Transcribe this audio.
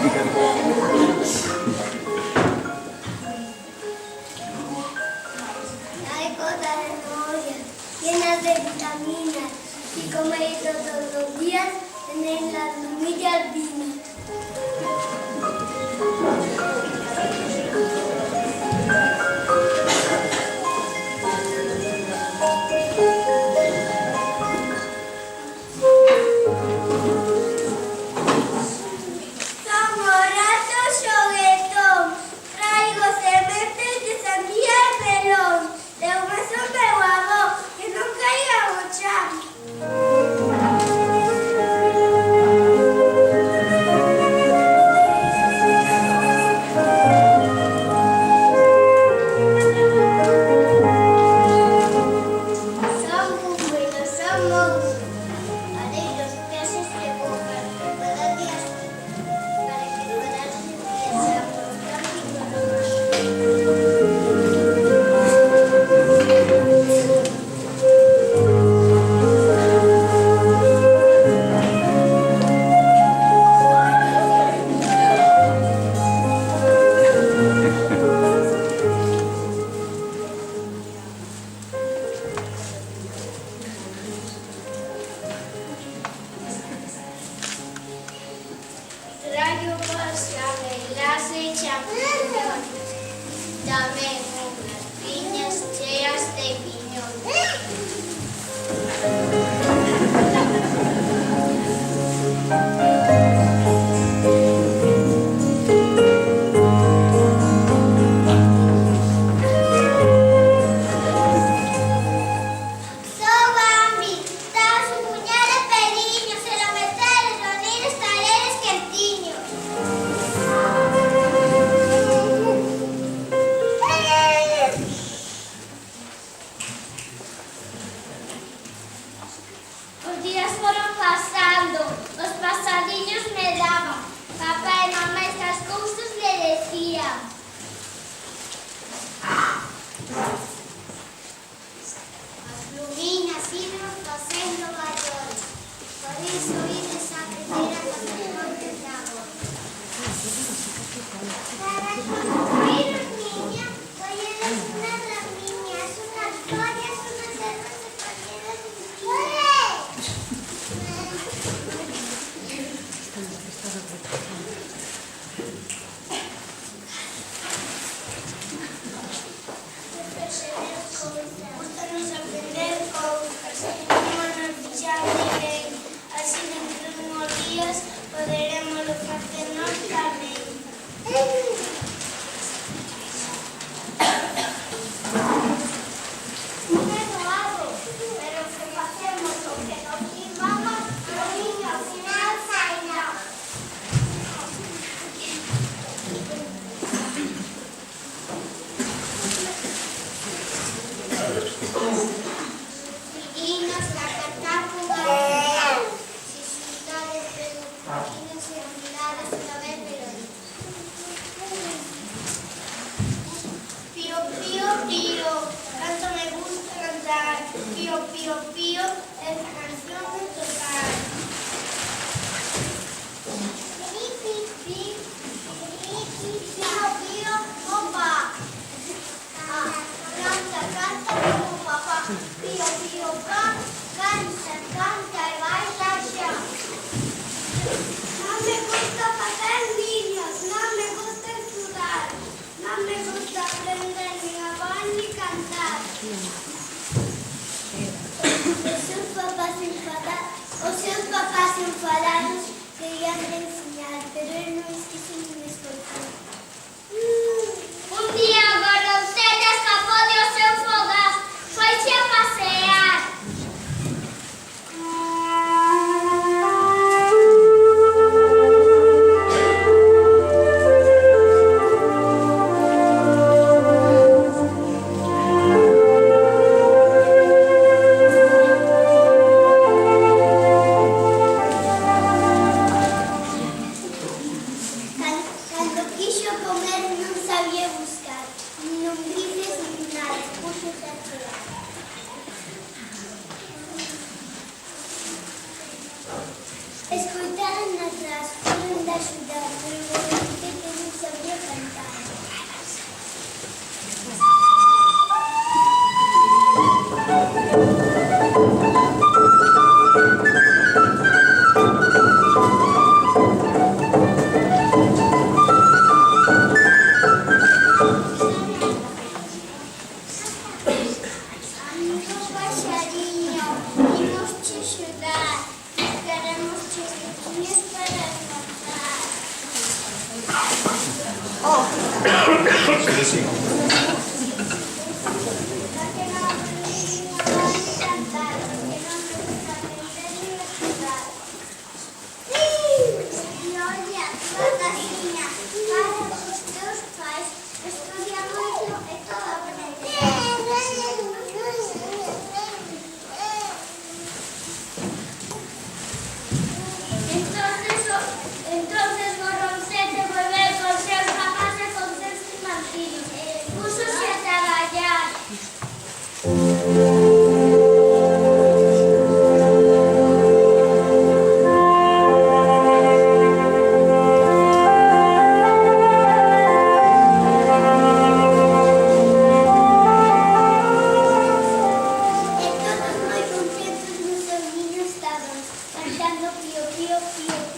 Hay cosas de memoria, llenas de vitaminas. Si coméis todos los días, tenéis las lumillas divinas. Dame unas piñas llenas de piñón. Los días fueron pasando, los pasadiños me daban, papá y mamá estas cosas le decían. Las luminas iban pasando valores, por eso hice esa primera canción de amor. Para construir niña, hoy eres una gran niña, es una gloria, es una cerveza cualquiera de mi vida. Gústanos aprender cosas, como nos dichan de ley, así dentro de unos días podremos hacernos también. Pero que pasemos o que nos vivamos, los niños sin Alzheimer. Divinos la cantar jugar, si sultanes peluquinos y admirados una vez melodía. Pío, pío, pío, tanto me gusta cantar. Pío, pío, pío, esta canción me tocar. Pi, pi, pi, pío, pío, opa. Canta, canta como papá. Pío, pío, pa, canta, canta y baila ya. No me gusta pasar niños, no me gusta estudiar, no me gusta aprender ni hablar ni cantar. O seus papás enfadados querían enseñar, pero él no quiso ni escuchar. Un día a Goroseta escapó de o seu fogão, foi-se a passear. Cuando quiso comer non sabía buscar, ni lombrices ni nada, púxose a chorar. Escoitaron atrás, foron de ayudar, pero usted que no sabía cantar. Amigo passarinho, vimos te ajudar, queremos te escutinhas para cantar. Porque no aprendí a cantar, porque no me gusta aprender ni escuchar. Y olha, fantasminha, para os teus pais, estudia muito e todo aprender. Entonces Borroncete volveu con seus papás e con seus irmãos. Puxo-se a trabalhar. E todos moi contentos nos seus niños estaban, cantando pío, pío, pío.